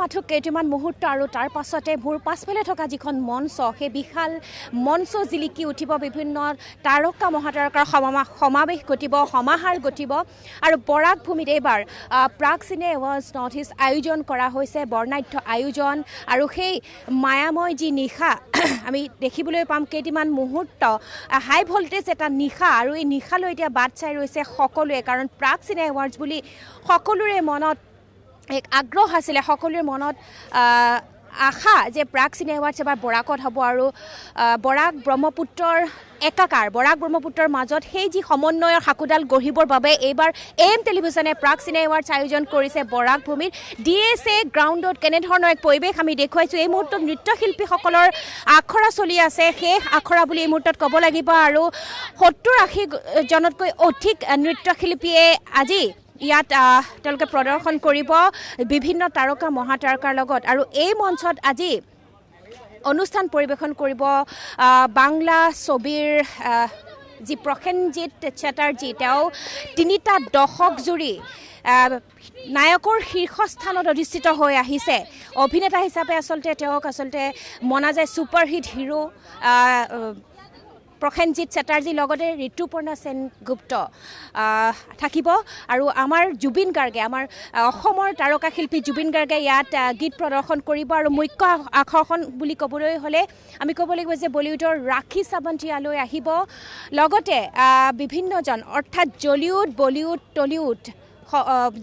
মাথো কেইটামান মুহূৰ্ত আৰু তাৰ পাছতে মোৰ পাছফালে থকা যিখন মঞ্চ সেই বিশাল মঞ্চ জিলিকি উঠিব বিভিন্ন তাৰকা মহাতাৰকাৰ সমাৱেশ ঘটিব সমাহাৰ ঘটিব আৰু বৰাক ভূমিত এইবাৰ প্ৰাগ চিনে এৱাৰ্ডছ নৰ্থ ইষ্ট আয়োজন কৰা হৈছে বৰ্ণাঢ্য আয়োজন আৰু সেই মায়াময় যি নিশা আমি দেখিবলৈ পাম কেইটামান মুহূৰ্ত হাই ভল্টেজ এটা নিশা আৰু এই নিশালৈ এতিয়া বাট চাই ৰৈছে সকলোৱে কাৰণ প্ৰাগ চিনে এৱাৰ্ডছ বুলি সকলোৰে মনত এক আগ্ৰহ আছিলে সকলোৰে মনত আশা যে প্ৰাগ চিনে এৱাৰ্ডছ এবাৰ বৰাকত হ'ব আৰু বৰাক ব্ৰহ্মপুত্ৰৰ একাকাৰ বৰাক ব্ৰহ্মপুত্ৰৰ মাজত সেই যি সমন্বয়ৰ সাকোডাল গঢ়িবৰ বাবে এইবাৰ এম টেলিভিছনে প্ৰাগ চিনে এৱাৰ্ডছ আয়োজন কৰিছে বৰাক ভূমিত DSA গ্ৰাউণ্ডত কেনেধৰণৰ এক পৰিৱেশ আমি দেখুৱাইছোঁ এই মুহূৰ্তত নৃত্যশিল্পীসকলৰ আখৰা চলি আছে শেষ আখৰা বুলি এই মুহূৰ্তত ক'ব লাগিব আৰু 70-80 জনতকৈ অধিক নৃত্যশিল্পীয়ে আজি ইয়াত তেওঁলোকে প্ৰদৰ্শন কৰিব বিভিন্ন তাৰকা মহাতাৰকাৰ লগত আৰু এই মঞ্চত আজি অনুষ্ঠান পৰিৱেশন কৰিব বাংলা ছবিৰ যি প্ৰসেনজিৎ চেটাৰ্জী তেওঁ 3টা দশক জুৰি নায়কৰ শীৰ্ষস্থানত অধিষ্ঠিত হৈ আহিছে অভিনেতা হিচাপে তেওঁক মনা যায় ছুপাৰহিট হিৰো প্ৰসেনজিৎ চেটাৰ্জী লগতে ঋতুপৰ্ণা সেনগুপ্ত থাকিব আৰু আমাৰ জুবিন গাৰ্গে আমাৰ অসমৰ তাৰকা শিল্পী জুবিন গাৰ্গে ইয়াত গীত প্ৰদৰ্শন কৰিব আৰু মুখ্য আকৰ্ষণ বুলি ক'বলৈ হ'লে আমি ক'ব লাগিব যে বলিউডৰ ৰাখী সাৱন্তীয়ালৈ আহিব লগতে বিভিন্নজন অৰ্থাৎ জলিউড বলিউড টলিউড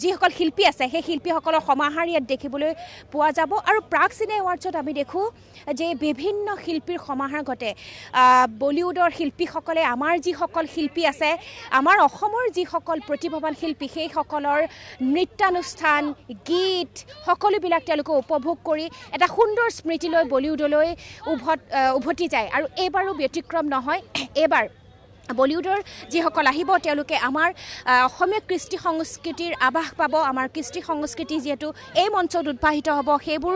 যিসকল শিল্পী আছে সেই শিল্পীসকলৰ সমাহাৰ ইয়াত দেখিবলৈ পোৱা যাব আৰু প্ৰাগ চিনে এৱাৰ্ডছত আমি দেখোঁ যে বিভিন্ন শিল্পীৰ সমাহাৰ ঘটে বলিউডৰ শিল্পীসকলে আমাৰ যিসকল শিল্পী আছে আমাৰ অসমৰ যিসকল প্ৰতিভাৱান শিল্পী সেইসকলৰ নৃত্যানুষ্ঠান গীত সকলোবিলাক তেওঁলোকে উপভোগ কৰি এটা সুন্দৰ স্মৃতিলৈ বলিউডলৈ উভতি যায় আৰু এইবাৰো ব্যতিক্ৰম নহয় এইবাৰ বলিউডৰ যিসকল আহিব তেওঁলোকে আমাৰ অসমীয়া কৃষ্টি সংস্কৃতিৰ আভাস পাব আমাৰ কৃষ্টি সংস্কৃতি যিহেতু এই মঞ্চত উদ্ভাসিত হ'ব সেইবোৰ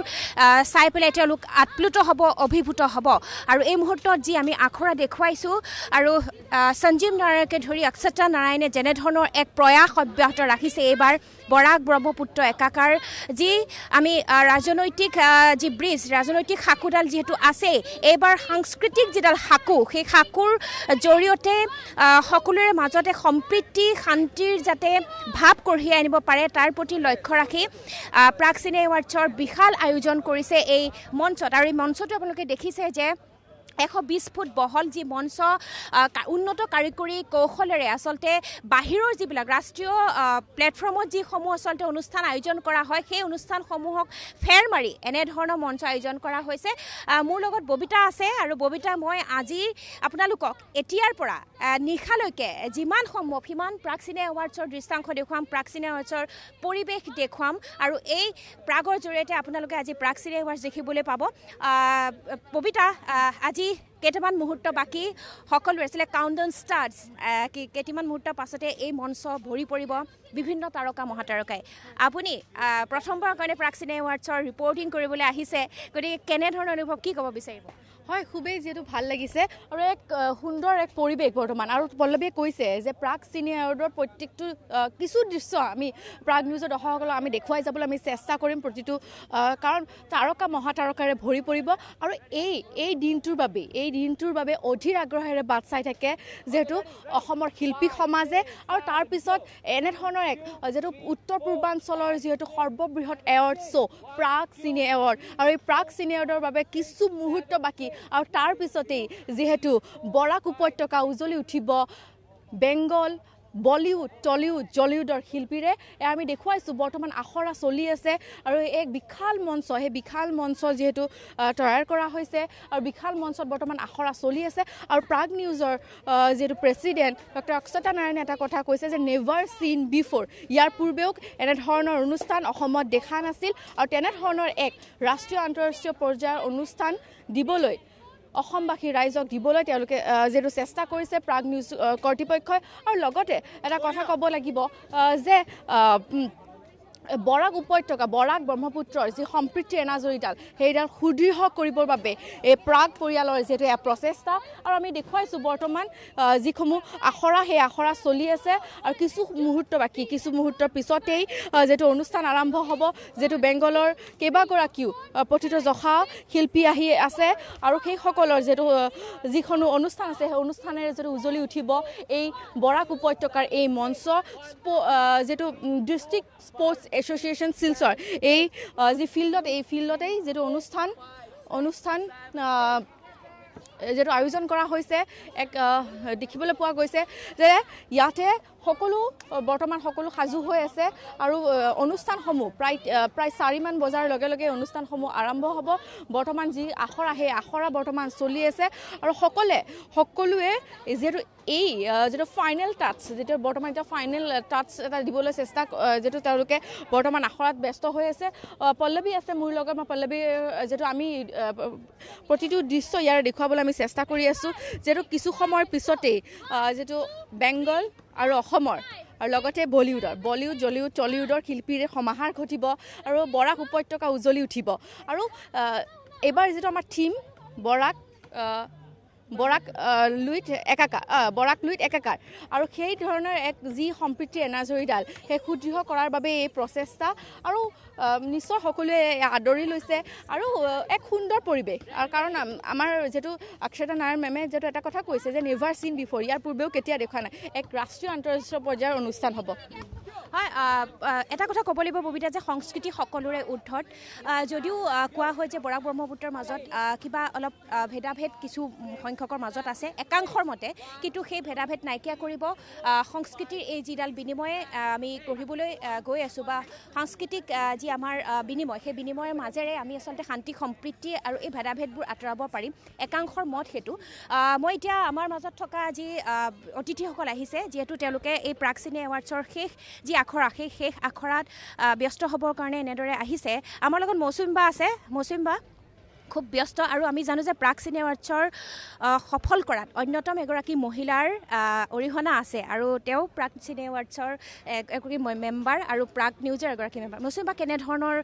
চাই পেলাই তেওঁলোক আপ্লুত হ'ব অভিভূত হ'ব আৰু এই মুহূৰ্তত যি আমি আখৰা দেখুৱাইছোঁ আৰু সঞ্জীৱ নাৰায়ণকে ধৰি অক্ষতা নাৰায়ণে যেনেধৰণৰ এক প্ৰয়াস অব্যাহত ৰাখিছে এইবাৰ বৰাক ব্ৰহ্মপুত্ৰ একাকাৰ যি আমি ৰাজনৈতিক যি ব্ৰিজ ৰাজনৈতিক সাকোডাল যিহেতু আছে এইবাৰ সাংস্কৃতিক যিডাল সাকো সেই সাকোৰ জৰিয়তে সকলোৰে মাজতে সম্প্ৰীতি শান্তিৰ যাতে ভাৱ কঢ়িয়াই আনিব পাৰে তাৰ প্ৰতি লক্ষ্য ৰাখি প্ৰাগ চিনে এৱাৰ্ডছৰ বিশাল আয়োজন কৰিছে এই মঞ্চত আৰু এই মঞ্চটো আপোনালোকে দেখিছে যে 120 ফুট বহল যি মঞ্চ উন্নত কাৰিকৰী কৌশলেৰে বাহিৰৰ যিবিলাক ৰাষ্ট্ৰীয় প্লেটফৰ্মত যিসমূহ অনুষ্ঠান আয়োজন কৰা হয় সেই অনুষ্ঠানসমূহক ফেৰ মাৰি এনেধৰণৰ মঞ্চ আয়োজন কৰা হৈছে মোৰ লগত ববিতা আছে আৰু ববিতা মই আজি আপোনালোকক এতিয়াৰ পৰা নিশালৈকে যিমান সম্ভৱ সিমান প্ৰাগ চিনে এৱাৰ্ডছৰ দৃশ্যাংশ দেখুৱাম প্ৰাগ চিনে এৱাৰ্ডছৰ পৰিৱেশ দেখুৱাম আৰু এই প্ৰাগৰ জৰিয়তে আপোনালোকে আজি প্ৰাগ চিনে এৱাৰ্ডছ দেখিবলৈ পাব ববিতা আজি কেইটামান মুহূৰ্ত বাকী সকলোৰে আছিলে কাউণ্টডাউন ষ্টাৰ্টছ কেইটামান মুহূৰ্তৰ পাছতে এই মঞ্চ ভৰি পৰিব বিভিন্ন তাৰকা মহাতাৰকাই আপুনি প্ৰথমবাৰৰ কাৰণে প্ৰাগ চিনে এৱাৰ্ডছৰ ৰিপৰ্টিং কৰিবলৈ আহিছে গতিকে কেনেধৰণৰ অনুভৱ কি ক'ব বিচাৰিব হয় খুবেই যেহেতু ভাল লাগিছে আৰু এক সুন্দৰ এক পৰিৱেশ বৰ্তমান আৰু পল্লৱীয়ে কৈছে যে প্ৰাগ চিনে এৱাৰ্ডৰ প্ৰত্যেকটো কিছু দৃশ্য আমি প্ৰাগ নিউজৰ দৰ্শকসকলক আমি দেখুৱাই যাবলৈ আমি চেষ্টা কৰিম প্ৰতিটো কাৰণ তাৰকা মহাতাৰকাৰে ভৰি পৰিব আৰু এই দিনটোৰ বাবে অধীৰ আগ্ৰহেৰে বাট চাই থাকে যিহেতু অসমৰ শিল্পী সমাজে আৰু তাৰপিছত এনেধৰণৰ এক যিহেতু উত্তৰ পূৰ্বাঞ্চলৰ যিহেতু সৰ্ববৃহৎ এৱাৰ্ড শ্ব' প্ৰাগ চিনে এৱাৰ্ড আৰু এই প্ৰাগ চিনে এৱাৰ্ডৰ বাবে কিছু মুহূৰ্ত বাকী আৰু তাৰ পিছতেই যিহেতু বৰাক উপত্যকা উজ্বলি উঠিব বেংগল বলিউড টলিউড জলিউডৰ শিল্পীৰে আমি দেখুৱাইছোঁ বৰ্তমান আখৰা চলি আছে আৰু এক বিশাল মঞ্চ সেই বিশাল মঞ্চ যিহেতু তৈয়াৰ কৰা হৈছে আৰু বিশাল মঞ্চত বৰ্তমান আখৰা চলি আছে আৰু প্ৰাগ নিউজৰ যিহেতু প্ৰেছিডেণ্ট ডক্টৰ অক্ষতা নাৰায়ণে এটা কথা কৈছে যে নেভাৰ চিন বিফ'ৰ ইয়াৰ পূৰ্বেও এনেধৰণৰ অনুষ্ঠান অসমত দেখা নাছিল আৰু তেনেধৰণৰ এক ৰাষ্ট্ৰীয় আন্তঃৰাষ্ট্ৰীয় পৰ্যায়ৰ অনুষ্ঠান দিবলৈ অসমবাসী ৰাইজক দিবলৈ তেওঁলোকে যেটো চেষ্টা কৰিছে প্ৰাগ নিউজ কৰ্তৃপক্ষই আৰু লগতে এটা কথা ক'ব লাগিব যে বৰাক উপত্যকা বৰাক ব্ৰহ্মপুত্ৰৰ যি সম্প্ৰীতিৰ এনাজৰীডাল সেইডাল সুদৃঢ় কৰিবৰ বাবে এই প্ৰাগ পৰিয়ালৰ যিহেতু এয়া প্ৰচেষ্টা আৰু আমি দেখুৱাইছোঁ বৰ্তমান যিসমূহ আখৰা সেই আখৰা চলি আছে আৰু কিছু মুহূৰ্ত বাকী কিছু মুহূৰ্তৰ পিছতেই যিহেতু অনুষ্ঠান আৰম্ভ হ'ব যিহেতু বেংগলৰ কেইবাগৰাকীও প্ৰথিতযশা শিল্পী আহি আছে আৰু সেইসকলৰ যিহেতু যিখন অনুষ্ঠান আছে সেই অনুষ্ঠানেৰে যিহেতু উজ্বলি উঠিব এই বৰাক উপত্যকাৰ এই মঞ্চ যিহেতু ডিষ্ট্ৰিক্ট স্পৰ্টছ এছ'চিয়েশ্যন শিলচৰ এই যি ফিল্ডত এই ফিল্ডতেই যিটো অনুষ্ঠান যিহেতু আয়োজন কৰা হৈছে এক দেখিবলৈ পোৱা গৈছে যে ইয়াতে বৰ্তমান সকলো সাজু হৈ আছে আৰু অনুষ্ঠানসমূহ প্ৰায় 4মান বজাৰ লগে লগে অনুষ্ঠানসমূহ আৰম্ভ হ'ব বৰ্তমান যি আখৰা সেই আখৰা বৰ্তমান চলি আছে আৰু সকলোৱে যিহেতু এই যিটো ফাইনেল টাচ যিটো বৰ্তমান এতিয়া ফাইনেল টাচ এটা দিবলৈ চেষ্টা যিহেতু তেওঁলোকে বৰ্তমান আখৰাত ব্যস্ত হৈ আছে পল্লৱী আছে মোৰ লগত মই পল্লৱী যিহেতু আমি প্ৰতিটো দৃশ্য ইয়াৰে দেখুৱাবলৈ আমি চেষ্টা কৰি আছোঁ যিহেতু কিছু সময়ৰ পিছতেই যিটো বেংগল আৰু অসমৰ আৰু লগতে বলিউড টলিউডৰ শিল্পীৰে সমাহাৰ ঘটিব আৰু বৰাক উপত্যকা উজ্বলি উঠিব আৰু এইবাৰ যিটো আমাৰ থিম বৰাক লুইত একাকাৰ আৰু সেই ধৰণৰ এক যি সম্প্ৰীতিৰ এনাজৰীডাল সেই সুদৃঢ় কৰাৰ বাবে এই প্ৰচেষ্টা আৰু নিশ্চয় সকলোৱে আদৰি লৈছে আৰু এক সুন্দৰ পৰিৱেশ আৰু কাৰণ আমাৰ যিহেতু অক্ষতা নায়াৰ মেমে যিহেতু এটা কথা কৈছে যে নেভাৰ চিন বিফৰ ইয়াৰ পূৰ্বেও কেতিয়া দেখা নাই এক ৰাষ্ট্ৰীয় আন্তঃৰাষ্ট্ৰীয় পৰ্যায়ৰ অনুষ্ঠান হ'ব হয় এটা কথা ক'ব লাগিব ববিতা যে সংস্কৃতি সকলোৰে উদ্ধত যদিও কোৱা হয় যে বৰাক ব্ৰহ্মপুত্ৰৰ মাজত কিবা অলপ ভেদাভেদ কিছু সংখ্যকৰ মাজত আছে একাংশৰ মতে কিন্তু সেই ভেদাভেদ নাইকিয়া কৰিব সংস্কৃতিৰ এই যিডাল বিনিময়ে আমি গঢ়িবলৈ গৈ আছোঁ বা সাংস্কৃতিক যি আমাৰ বিনিময় সেই বিনিময়ৰ মাজেৰে আমি আচলতে শান্তি সম্প্ৰীতি আৰু এই ভেদাভেদবোৰ আঁতৰাব পাৰিম একাংশৰ মত সেইটো মই এতিয়া আমাৰ মাজত থকা যি অতিথিসকল আহিছে যিহেতু তেওঁলোকে এই প্ৰাগ চিনে এৱাৰ্ডছৰ যি আখৰা সেই শেষ আখৰাত ব্যস্ত হ'বৰ কাৰণে এনেদৰে আহিছে আমাৰ লগত মৌচুমী আছে মৌচুমী খুব ব্যস্ত আৰু আমি জানো যে প্ৰাগ চিনে এৱাৰ্ডছৰ সফল কৰাত অন্যতম এগৰাকী মহিলাৰ অৰিহণা আছে আৰু তেওঁ প্ৰাগ চিনে এৱাৰ্ডছৰ এগৰাকী মেম্বাৰ আৰু প্ৰাগ নিউজৰ এগৰাকী মেম্বাৰ মৌচুমী কেনেধৰণৰ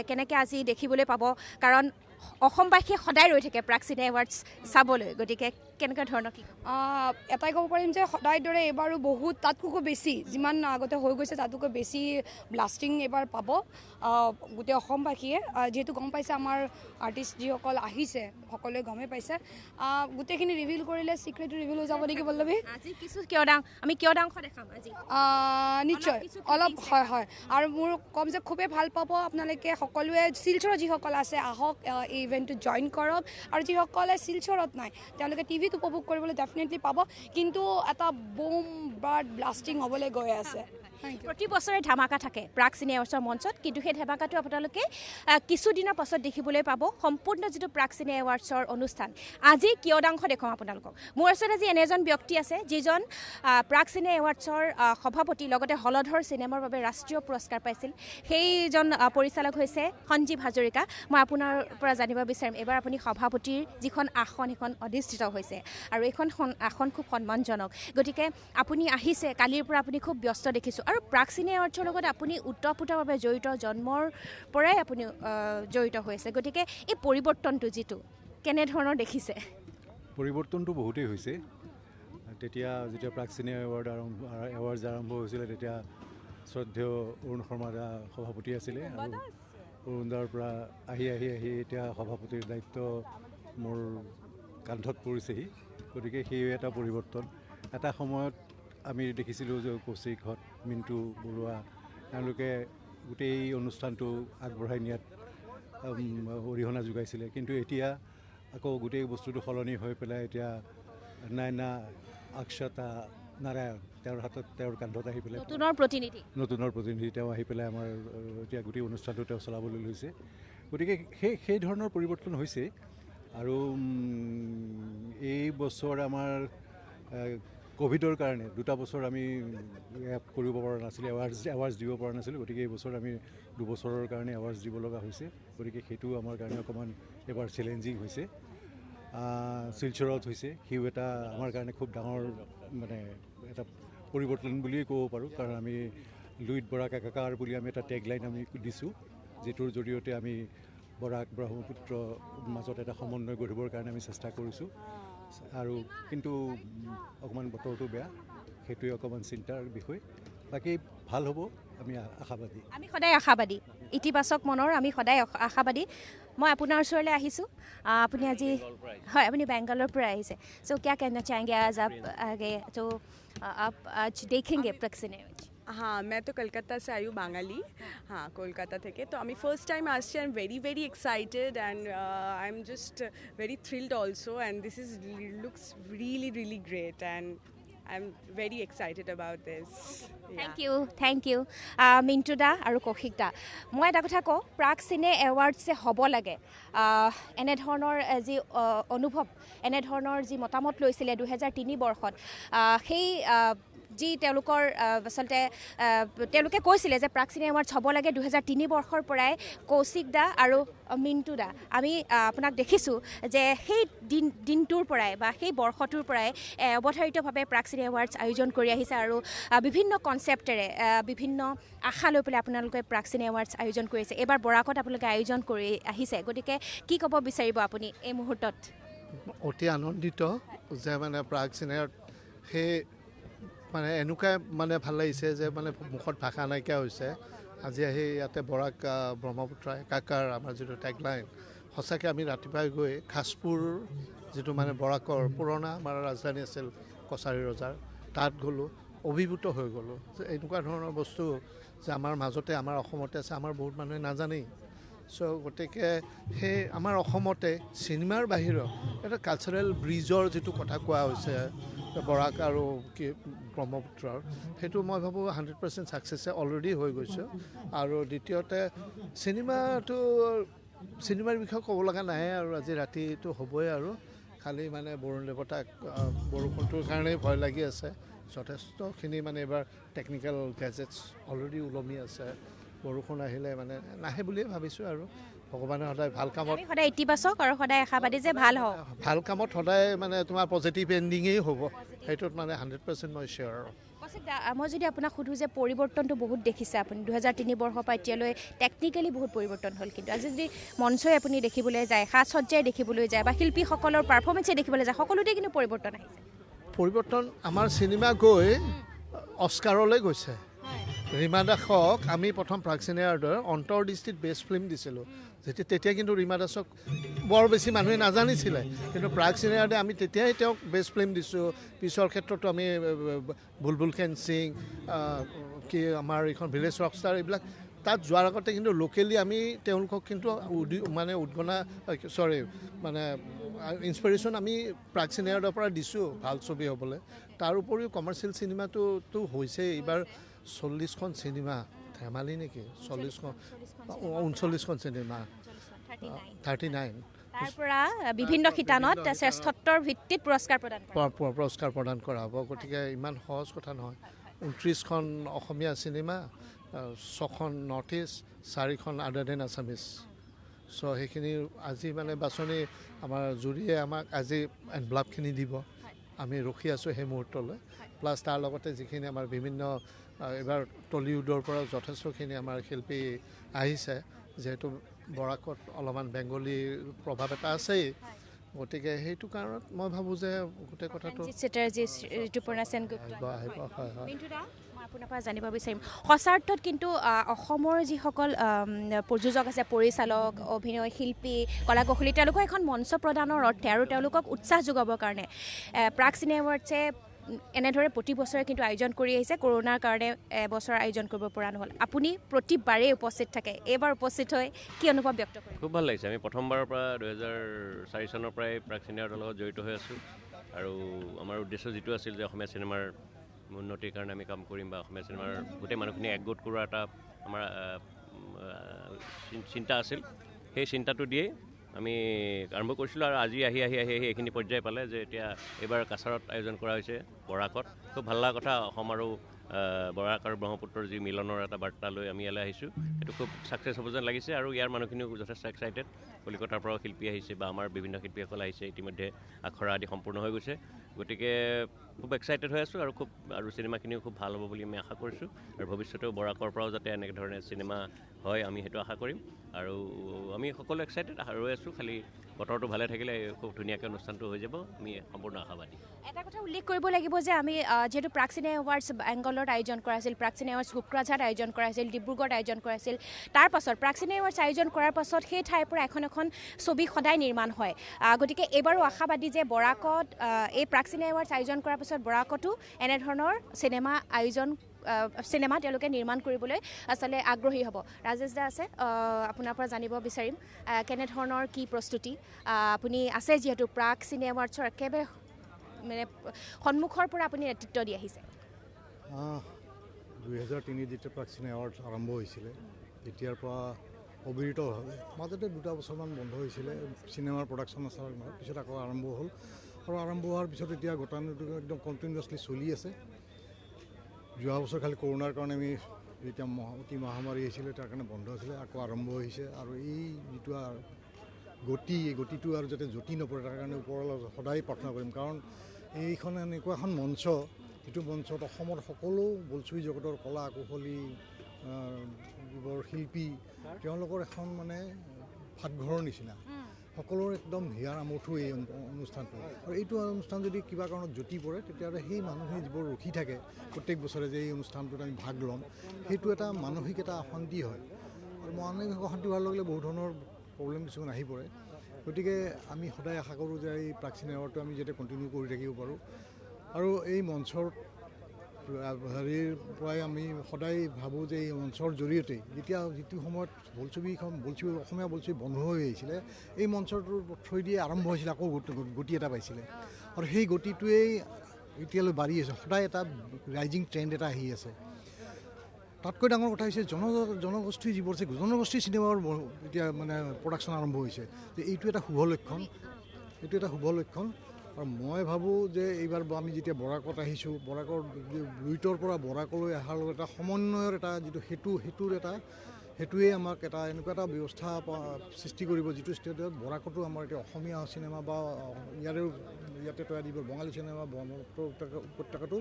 কেনেকৈ আজি দেখিবলৈ পাব কাৰণ অসমবাসীয়ে সদায় ৰৈ থাকে প্ৰাগ চিনে এৱাৰ্ডছ চাবলৈ গতিকে কেনেকুৱা ধৰণৰ কি এটাই ক'ব পাৰিম যে সদায় দৰে এইবাৰো বহুত তাতকৈ বেছি যিমান আগতে হৈ গৈছে তাতকৈ বেছি ব্লাষ্টিং এইবাৰ পাব গোটেই অসমবাসীয়ে যিহেতু গম পাইছে আমাৰ আৰ্টিষ্ট যিসকল আহিছে সকলোৱে গমেই পাইছে গোটেইখিনি ৰিভিল কৰিলে চিক্ৰেটটো ৰিভিল হৈ যাব নেকি পল্লৱী আজি কিছু আমি কিয়দাংশ দেখাম আজি নিশ্চয় অলপ হয় আৰু মোৰ ক'ম যে খুবেই ভাল পাব আপোনালোকে সকলোৱে শিলচৰৰ যিসকল আছে আহক এই ইভেণ্টটো জইন কৰক আৰু যিসকলে শিলচৰত নাই তেওঁলোকে টিভিত উপভোগ কৰিবলৈ ডেফিনেটলি পাব কিন্তু এটা বুম ব্লাষ্টিং হ'বলৈ গৈ আছে প্ৰতি বছৰে ধামাকা থাকে প্ৰাগ চিনে এৱাৰ্ডছৰ মঞ্চত কিন্তু সেই ধামাকাটো আপোনালোকে কিছুদিনৰ পাছত দেখিবলৈ পাব সম্পূৰ্ণ যিটো প্ৰাগ চিনে এৱাৰ্ডছৰ অনুষ্ঠান আজি কিয়দাংশ দেখুৱাম আপোনালোকক মোৰ ওচৰত আজি এনে এজন ব্যক্তি আছে যিজন প্ৰাগ চিনে এৱাৰ্ডছৰ সভাপতি লগতে হলধৰ চিনেমাৰ বাবে ৰাষ্ট্ৰীয় পুৰস্কাৰ পাইছিল সেইজন পৰিচালক হৈছে সঞ্জীৱ হাজৰিকা মই আপোনাৰ পৰা জানিব বিচাৰিম এবাৰ আপুনি সভাপতিৰ যিখন আসন সেইখন অধিষ্ঠিত হৈছে আৰু এইখন আসন খুব সন্মানজনক গতিকে আপুনি আহিছে কালিৰ পৰা আপুনি খুব ব্যস্ত দেখিছোঁ আৰু প্ৰাগ চিনে এৱাৰ্ডছৰ লগত আপুনি ওতঃপ্ৰোতভাৱে জড়িত জন্মৰ পৰাই আপুনি জড়িত হৈছে গতিকে এই পৰিৱৰ্তনটো যিটো কেনেধৰণৰ দেখিছে পৰিৱৰ্তনটো বহুতেই হৈছে তেতিয়া যেতিয়া প্ৰাগ চিনে এৱাৰ্ডছ আৰম্ভ হৈছিলে তেতিয়া শ্ৰদ্ধেয় অৰুণ শৰ্মা দা সভাপতি আছিলে আৰু অৰুণ দাৰ পৰা আহি এতিয়া সভাপতিৰ দায়িত্ব মোৰ কান্ধত পৰিছেহি গতিকে সেই এটা পৰিৱৰ্তন এটা সময়ত আমি দেখিছিলোঁ যে কৌশিকহঁত মিণ্টু বৰুৱা তেওঁলোকে গোটেই অনুষ্ঠানটো আগবঢ়াই নিয়াত অৰিহণা যোগাইছিলে কিন্তু এতিয়া আকৌ গোটেই বস্তুটো সলনি হৈ পেলাই এতিয়া নাইনা অক্ষতা নাৰায়ণ তেওঁৰ হাতত তেওঁৰ কান্ধত আহি পেলাই নতুনৰ প্ৰতিনিধি তেওঁ আহি পেলাই আমাৰ এতিয়া গোটেই অনুষ্ঠানটো তেওঁ চলাবলৈ লৈছে গতিকে সেই ধৰণৰ পৰিৱৰ্তন হৈছে আৰু এই বছৰ আমাৰ কোভিডৰ কাৰণে 2টা বছৰ আমি কৰিব পৰা নাছিলোঁ এৱাৰ্ডছ দিব পৰা নাছিলোঁ গতিকে এই বছৰ আমি 2 বছৰৰ কাৰণে এৱাৰ্ডছ দিব লগা হৈছে গতিকে সেইটো আমাৰ কাৰণে অকণমান এবাৰ চেলেঞ্জিং হৈছে শিলচৰত হৈছে সিও এটা আমাৰ কাৰণে খুব ডাঙৰ মানে এটা পৰিৱৰ্তন বুলিয়েই ক'ব পাৰোঁ কাৰণ আমি লুইত বৰাক একাকাৰ বুলি আমি এটা টেগলাইন আমি দিছোঁ, যিটোৰ জৰিয়তে আমি বৰাক ব্ৰহ্মপুত্ৰ মাজত এটা সমন্বয় গঢ়িবৰ কাৰণে আমি চেষ্টা কৰিছোঁ। আৰু কিন্তু অকণমান বতৰটো বেয়া, সেইটোৱে অকণমান চিন্তাৰ বিষয়। বাকী ভাল হ'ব, আমি আশাবাদী। আমি সদায় আশাবাদী, ইতিবাচক মনৰ আমি সদায় আশাবাদী। মই আপোনাৰ ওচৰলৈ আহিছোঁ। আপুনি আজি হয় আপুনি বেংগলৰ পৰা আহিছে। চ' क्या कहना चाहेंगे आज आप आगे तो आप आज देखेंगे प्रैक्स सिने? हाँ, मैं तो कलकत्ता से आई हूँ, बांगाली। हाँ, कोलकाता থেকে তো আমি ফার্স্ট টাইম আসছি। I am very excited and I am just very thrilled also and this is looks really great and I am very excited about this. Thank you Mintu দা আৰু কৌশিক দা। মই এটা কথা কওঁ, প্ৰাগ চিনে এৱাৰ্ডছ যে হ'ব লাগে, এনেধৰণৰ যি অনুভৱ, এনেধৰণৰ যি মতামত লৈছিলে 2003 বৰ্ষত, সেই যি তেওঁলোকৰ আচলতে তেওঁলোকে কৈছিলে যে প্ৰাগ চিনে এৱাৰ্ডছ হ'ব লাগে 2003 বৰ্ষৰ পৰাই কৌশিক দা আৰু মিণ্টু দা, আমি আপোনাক দেখিছোঁ যে সেই দিনটোৰ পৰাই বা সেই বৰ্ষটোৰ পৰাই অৱধাৰিতভাৱে প্ৰাগ চিনে এৱাৰ্ডছ আয়োজন কৰি আহিছে আৰু বিভিন্ন কনচেপ্টেৰে বিভিন্ন আশা লৈ পেলাই আপোনালোকে প্ৰাগ চিনে এৱাৰ্ডছ আয়োজন কৰিছে। এইবাৰ বৰাকত আপোনালোকে আয়োজন কৰি আহিছে, গতিকে কি ক'ব বিচাৰিব আপুনি এই মুহূৰ্তত? অতি আনন্দিত যে মানে প্ৰাগ চিনেৰ সেই মানে এনেকুৱা মানে ভাল লাগিছে যে মানে মুখত ভাষা নাইকিয়া হৈছে। আজি আহি ইয়াতে বৰাক ব্ৰহ্মপুত্ৰ একাকাৰ আমাৰ যিটো টেগলাইন, সঁচাকৈ আমি ৰাতিপুৱাই গৈ খাছপুৰ যিটো মানে বৰাকৰ পুৰণা আমাৰ ৰাজধানী আছিল কছাৰী ৰজাৰ, তাত গ'লোঁ, অভিভূত হৈ গ'লোঁ যে এনেকুৱা ধৰণৰ বস্তু যে আমাৰ মাজতে আমাৰ অসমতে আছে, আমাৰ বহুত মানুহে নাজানেই। চ' গতিকে সেই আমাৰ অসমতে চিনেমাৰ বাহিৰত এটা কালচাৰেল ব্ৰিজৰ যিটো কথা কোৱা হৈছে বৰাক আৰু কি ব্ৰহ্মপুত্ৰৰ, সেইটো মই ভাবোঁ 100% ছাকচেছে অলৰেডি হৈ গৈছে। আৰু দ্বিতীয়তে চিনেমাৰ বিষয়ে ক'ব লগা নাই আৰু আজি ৰাতিটো হ'বই আৰু খালি মানে বৰুণ দেৱতাক বৰষুণটোৰ কাৰণেই ভয় লাগি আছে। যথেষ্টখিনি মানে এইবাৰ টেকনিকেল গেজেটছ অলৰেডি ওলমি আছে। বৰষুণ আহিলে মানে নাহে বুলিয়ে ভাবিছোঁ আৰু ভগৱানে সদায় ভাল কামত, সদায় ইতিবাচক আৰু সদায় আশাবাদী যে ভাল হওক, ভাল কামত সদায় মানে তোমাৰ পজিটিভ এণ্ডিঙেই হ'ব, সেইটোত মানে 100% মই শ্বেয়াৰ। মই যদি আপোনাক সোধোঁ যে পৰিৱৰ্তনটো বহুত দেখিছে আপুনি 2003 বৰ্ষৰ পৰা এতিয়ালৈ টেকনিকেলি বহুত পৰিৱৰ্তন হ'ল, কিন্তু আজি যদি মঞ্চই আপুনি দেখিবলৈ যায়, সাজ সজ্জাই দেখিবলৈ যায় বা শিল্পীসকলৰ পাৰফৰ্মেঞ্চে দেখিবলৈ যায়, সকলোতে কিন্তু পৰিৱৰ্তন আহিছে। পৰিৱৰ্তন আমাৰ চিনেমা গৈ অস্কাৰলৈ গৈছে। ৰীমা দাসক আমি প্ৰথম প্ৰাগ চিনে এৱাৰ্ডৰ অন্তৰ্দৃষ্টিত বেষ্ট ফিল্ম দিছিলোঁ, তেতিয়া কিন্তু ৰীমা দাসক বৰ বেছি মানুহে নাজানিছিলে, কিন্তু প্ৰাগ চিনে এৱাৰ্ডে আমি তেতিয়াই তেওঁক বেষ্ট ফিল্ম দিছোঁ। পিছৰ ক্ষেত্ৰতো আমি বুলবুল কেন সিং, কি আমাৰ এইখন ভিলেজ ৰকষ্টাৰ, এইবিলাক তাত যোৱাৰ আগতে কিন্তু লোকেলি আমি তেওঁলোকক কিন্তু মানে মানে ইনস্পিৰেশ্যন আমি প্ৰাগ চিনে এৱাৰ্ডৰ পৰা দিছোঁ ভাল ছবি হ'বলৈ। তাৰ উপৰিও কমাৰ্চিয়েল চিনেমাটোতো হৈছেই এইবাৰ 40খন চিনেমা, ধেমালি নেকি? 39খন চিনেমা, 39 তাৰ পৰা বিভিন্ন শিতানত শ্ৰেষ্ঠত্বৰ ভিত্তিত পুৰস্কাৰ প্ৰদান কৰা হ'ব। গতিকে ইমান সহজ কথা নহয়। 29খন অসমীয়া চিনেমা, 6খন নৰ্থ ইষ্ট, 4খন আদাৰ দেন আছামিজ। চ' সেইখিনি আজি মানে বাছনি আমাৰ জুৰীয়ে আমাক আজি এনভেলপখিনি দিব, আমি ৰখি আছোঁ সেই মুহূৰ্তলৈ। প্লাছ তাৰ লগতে যিখিনি আমাৰ বিভিন্ন এইবাৰ টলিউডৰ পৰা যথেষ্টখিনি আমাৰ শিল্পী আহিছে, যিহেতু বৰাকত অলপমান বেংগলীৰ প্ৰভাৱ এটা আছেই, গতিকে সেইটো কাৰণত মই ভাবোঁ যে গোটেই কথাটো আহিব। হয়। মই আপোনাৰ পৰা জানিব বিচাৰিম, সঁচা অৰ্থত কিন্তু অসমৰ যিসকল প্ৰযোজক আছে, পৰিচালক, অভিনয় শিল্পী, কলা কৌশলী, তেওঁলোকক এখন মঞ্চ প্ৰদানৰ অৰ্থে আৰু তেওঁলোকক উৎসাহ যোগাবৰ কাৰণে প্ৰাগ চিনে এৱাৰ্ডছে এনেদৰে প্ৰতি বছৰে কিন্তু আয়োজন কৰি আহিছে। কৰোণাৰ কাৰণে এবছৰ আয়োজন কৰিব পৰা নহ'ল। আপুনি প্ৰতিবাৰেই উপস্থিত থাকে, এইবাৰ উপস্থিত হৈ কি অনুভৱ ব্যক্ত কৰে? খুব ভাল লাগিছে। আমি প্ৰথমবাৰৰ পৰা 2004 চনৰ পৰাই প্ৰাগ চিনে এৱাৰ্ডৰ লগত জড়িত হৈ আছোঁ আৰু আমাৰ উদ্দেশ্য যিটো আছিল যে অসমীয়া চিনেমাৰ উন্নতিৰ কাৰণে আমি কাম কৰিম বা অসমীয়া চিনেমাৰ গোটেই মানুহখিনি একগোট কৰোৱা এটা আমাৰ চিন্তা আছিল। সেই চিন্তাটো দিয়েই আমি আৰম্ভ কৰিছিলোঁ আৰু আজি আহি এইখিনি পৰ্যায় পালে যে এতিয়া এইবাৰ কাছাৰত আয়োজন কৰা হৈছে বৰাকত। খুব ভাল লগা কথা, অসম আৰু বৰাক আৰু ব্ৰহ্মপুত্ৰৰ যি মিলনৰ এটা বাৰ্তা লৈ আমি ইয়ালৈ আহিছোঁ, সেইটো খুব ছাকচেছ হ'ব যেন লাগিছে আৰু ইয়াৰ মানুহখিনিও যথেষ্ট এক্সাইটেড। কলিকতাৰ পৰাও শিল্পী আহিছে বা আমাৰ বিভিন্ন শিল্পীসকল আহিছে, ইতিমধ্যে আখৰা আদি সম্পূৰ্ণ হৈ গৈছে। গতিকে খুব এক্সাইটেড হৈ আছোঁ আৰু চিনেমাখিনিও খুব ভাল হ'ব বুলি আমি আশা কৰিছোঁ আৰু ভৱিষ্যতেও বৰাকৰ পৰাও যাতে এনেকৈ ধৰণে চিনেমা হয় আমি সেইটো আশা কৰিম আৰু আমি সকলো এক্সাইটেড ৰৈ আছোঁ খালি বতৰটো ভালে থাকিলে খুব ধুনীয়াকৈ অনুষ্ঠানটো হৈ যাব আমি সম্পূৰ্ণ আশাবাদী এটা কথা উল্লেখ কৰিব লাগিব যে আমি যিহেতু প্ৰাক চিনে এৱাৰ্ডছ বেংগলত আয়োজন কৰা আছিল প্ৰাক চিনে এৱাৰ্ডছ কোকৰাঝাৰত আয়োজন কৰা আছিল ডিব্ৰুগড়ত আয়োজন কৰা আছিল তাৰ পাছত প্ৰাক চিনে এৱাৰ্ডছ আয়োজন কৰাৰ পাছত সেই ঠাইৰ পৰা এখন ছবি সদায় নিৰ্মাণ হয় গতিকে এইবাৰো আশাবাদী যে বৰাকত এই প্ৰাক চিনে এৱাৰ্ডছ আয়োজন কৰাৰ পাছত বৰাকতো এনেধৰণৰ চিনেমা তেওঁলোকে নিৰ্মাণ কৰিবলৈ আচলতে আগ্ৰহী হ'ব ৰাজেশ দা আছে আপোনাৰ পৰা জানিব বিচাৰিম কেনেধৰণৰ কি প্ৰস্তুতি আপুনি আছে যিহেতু প্ৰাক চিনে এৱাৰ্ডছৰ একেবাৰে মানে সন্মুখৰ পৰা আপুনি নেতৃত্ব দি আহিছে 2003 যেতিয়া প্ৰাক চিনে এৱাৰ্ড আৰম্ভ হৈছিলে তেতিয়াৰ পৰা অবিৰতভাৱে মাজতে 2 বছৰমান বন্ধ হৈছিলে চিনেমাৰ প্ৰডাকশ্যন আছাৰ পিছত আকৌ আৰম্ভ হ'ল আৰু আৰম্ভ হোৱাৰ পিছত এতিয়া গতানুগতিক একদম কণ্টিনিউৱাছলি চলি আছে যোৱা বছৰ খালি কৰোণাৰ কাৰণে আমি যেতিয়া অতি মহামাৰী আহিছিলে তাৰ কাৰণে বন্ধ আছিলে আকৌ আৰম্ভ হৈছে আৰু এই যিটো গতিটো আৰু যাতে জটি নপৰে তাৰ কাৰণে ওপৰলৈ সদায় প্ৰাৰ্থনা কৰিম কাৰণ এইখন এনেকুৱা এখন মঞ্চ যিটো মঞ্চত অসমৰ সকলো বোলছবি জগতৰ কলা কুশলী যিবোৰ শিল্পী তেওঁলোকৰ এখন মানে ভাতঘৰৰ নিচিনা সকলোৰে একদম হিয়াৰ আমঠু এই অনুষ্ঠানটো আৰু এইটো অনুষ্ঠান যদি কিবা কাৰণত জটি পৰে তেতিয়াহ'লে সেই মানুহখিনি যিবোৰ ৰখি থাকে প্ৰত্যেক বছৰে যে এই অনুষ্ঠানটোত আমি ভাগ ল'ম সেইটো এটা মানসিক এটা অশান্তি হয় আৰু মানসিক অশান্তি হোৱাৰ লগে লগে বহুত ধৰণৰ প্ৰব্লেম কিছুমান আহি পৰে গতিকে আমি সদায় আশা কৰোঁ যে এই প্ৰাক চিনে এৱাৰ্ডটো আমি যাতে কণ্টিনিউ কৰি থাকিব পাৰোঁ আৰু এই মঞ্চৰ হেৰিৰ পৰাই আমি সদায় ভাবোঁ যে এই মঞ্চৰ জৰিয়তে যিটো সময়ত অসমীয়া বোলছবি বন্ধ হৈ আহিছিলে এই মঞ্চটোৰ থ্ৰুৱেদি আৰম্ভ হৈছিলে আকৌ গতি এটা পাইছিলে আৰু সেই গতিটোৱেই এতিয়ালৈ বাঢ়ি আছে সদায় এটা ৰাইজিং ট্ৰেণ্ড এটা আহি আছে তাতকৈ ডাঙৰ কথা হৈছে জনগোষ্ঠী যিবোৰ আছে জনগোষ্ঠীৰ চিনেমাৰ এতিয়া মানে প্ৰডাকশ্যন আৰম্ভ হৈছে যে এইটো এটা শুভ লক্ষণ আৰু মই ভাবোঁ যে এইবাৰ আমি যেতিয়া বৰাকত আহিছোঁ বৰাকৰ লুইতৰ পৰা বৰাকলৈ অহাৰ লগত এটা সমন্বয়ৰ এটা যিটো সেইটোৱে আমাক এনেকুৱা এটা ব্যৱস্থা সৃষ্টি কৰিব যিটো ষ্টেটত বৰাকতো আমাৰ এতিয়া অসমীয়া চিনেমা বা ইয়াতে তৈয়াৰী দিব বঙালী চিনেমা ব্ৰহ্মপুত্ৰ উপত্যকাটো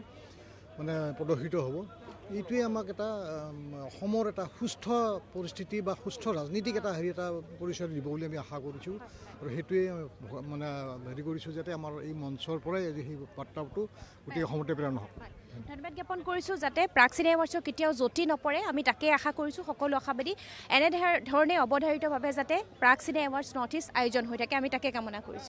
মানে প্ৰদৰ্শিত হ'ব এইটোৱে আমাক এটা অসমৰ এটা সুস্থ পৰিস্থিতি বা সুস্থ ৰাজনীতিক এটা পৰিচয় দিব বুলি আমি আশা কৰিছোঁ আৰু সেইটোৱে মানে কৰিছোঁ যাতে আমাৰ এই মঞ্চৰ পৰাই সেই বাৰ্তাটো গোটেই অসমতে প্ৰেৰণ হওক ধন্যবাদ জ্ঞাপন কৰিছোঁ যাতে প্ৰাক চিনে এৱাৰ্ডছৰ কেতিয়াও জটি নপৰে আমি তাকেই আশা কৰিছোঁ সকলো আশাবাদী এনেধৰণে অৱধাৰিতভাৱে যাতে প্ৰাক চিনে এৱাৰ্ডছ নৰ্থ ইষ্ট আয়োজন হৈ থাকে আমি তাকে কামনা কৰিছোঁ